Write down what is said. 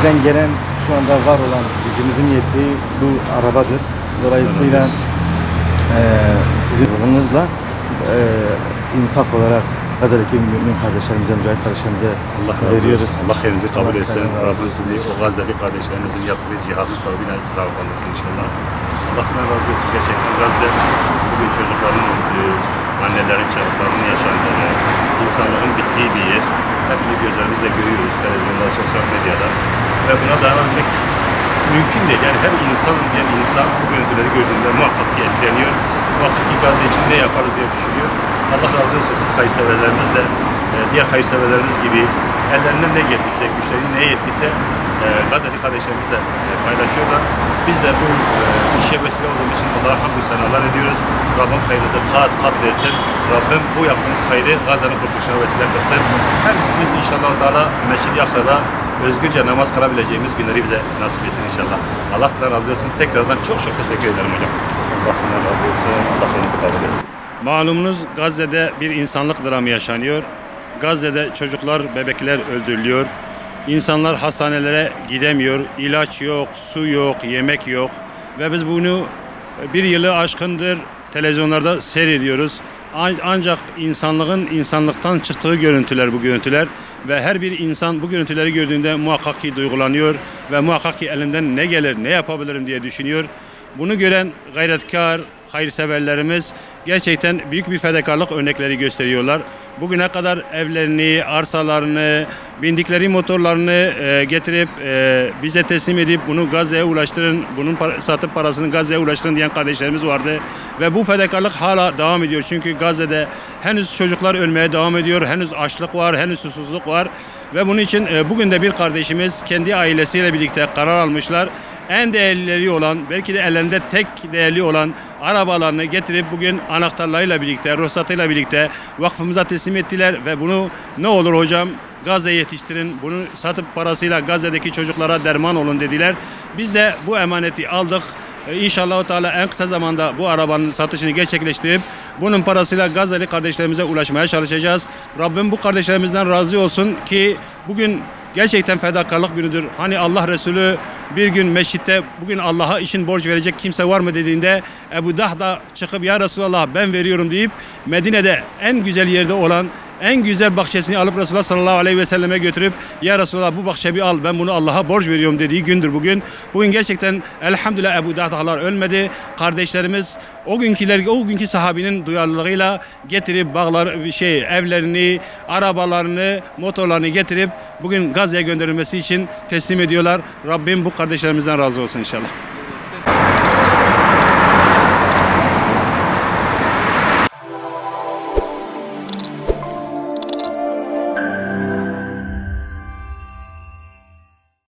elimizden gelen şu anda var olan gücümüzün yettiği bu arabadır. Dolayısıyla sizin ruhunuzla infak olarak Gazze'deki mümin kardeşlerimize, mücahit kardeşlerimize veriyoruz. Allah hayrınızı kabul etsin. Rabbim sizi o Gazze'li kardeşlerinizin yaptığı cihadın sevabıyla sevaplandırsın inşallah. Allah sizden razı olsun. Gerçekten Gazze bugün çocukların öldüğü, annelerin, çocukların yaşandığı, insanlığın bittiği bir yer. Hepimiz gözlerimizle görüyoruz televizyonda, sosyal medyada. Ve buna dayanabilmek mümkün değil. Yani her insanın diyen insan bu görüntüleri gördüğünde muhakkak ki etkileniyor. Muhakkak ki Gazze için ne yaparız diye düşünüyor. Allah razı olsun, siz hayırseverlerimiz de diğer hayırseverlerimiz gibi ellerinden ne geldiyse, güçlerinin ne yettiyse Gazze'li kardeşlerimizle paylaşıyorlar. Biz de bu işe vesile olduğumuz için Allah'a hamdü senalar ediyoruz. Rabbim hayrınızı kat kat versin. Rabbim bu yaptığınız hayrı Gazze'nin kurtuluşuna vesile kılsın. Biz inşallah Teala Mescid-i Aksa'da özgürce namaz kılabileceğimiz günleri bize nasip etsin inşallah. Allah sizden razı olsun. Tekrardan çok teşekkür ederim hocam. Allah sizden razı olsun. Allah hayrınızı kabul etsin. Malumunuz Gazze'de bir insanlık dramı yaşanıyor. Gazze'de çocuklar, bebekler öldürülüyor. İnsanlar hastanelere gidemiyor. İlaç yok, su yok, yemek yok. Ve biz bunu bir yılı aşkındır televizyonlarda seyrediyoruz. Ancak insanlıktan çıktığı görüntüler bu görüntüler. Ve her bir insan bu görüntüleri gördüğünde muhakkak ki duygulanıyor. Ve muhakkak ki elinden ne gelir, ne yapabilirim diye düşünüyor. Bunu gören gayretkar, hayırseverlerimiz gerçekten büyük bir fedakarlık örnekleri gösteriyorlar. Bugüne kadar evlerini, arsalarını, bindikleri motorlarını getirip bize teslim edip bunu Gazze'ye ulaştırın, bunun satıp parasını Gazze'ye ulaştırın diyen kardeşlerimiz vardı. Ve bu fedakarlık hala devam ediyor. Çünkü Gazze'de henüz çocuklar ölmeye devam ediyor, henüz açlık var, henüz susuzluk var. Ve bunun için bugün de bir kardeşimiz kendi ailesiyle birlikte karar almışlar. En değerlileri olan, belki de ellerinde tek değerli olan arabalarını getirip bugün anahtarlarıyla birlikte, ruhsatıyla birlikte vakfımıza teslim ettiler ve bunu ne olur hocam Gazze'ye yetiştirin, bunu satıp parasıyla Gazze'deki çocuklara derman olun dediler. Biz de bu emaneti aldık. İnşallah Teala en kısa zamanda bu arabanın satışını gerçekleştirip bunun parasıyla Gazze'li kardeşlerimize ulaşmaya çalışacağız. Rabbim bu kardeşlerimizden razı olsun ki bugün gerçekten fedakarlık günüdür. Hani Allah Resulü bir gün mescitte bugün Allah'a için borç verecek kimse var mı dediğinde Ebu Dahda çıkıp ya Resulallah ben veriyorum deyip Medine'de en güzel yerde olan en güzel bahçesini alıp Resulullah sallallahu aleyhi ve selleme götürüp ya Resulallah bu bahçeyi al ben bunu Allah'a borç veriyorum dediği gündür bugün. Bugün gerçekten elhamdülillah Ebu Dahdalar ölmedi. Kardeşlerimiz o günkü sahabinin duyarlılığıyla getirip evlerini, arabalarını, motorlarını getirip bugün Gazze'ye gönderilmesi için teslim ediyorlar. Rabbim bu kardeşlerimizden razı olsun inşallah.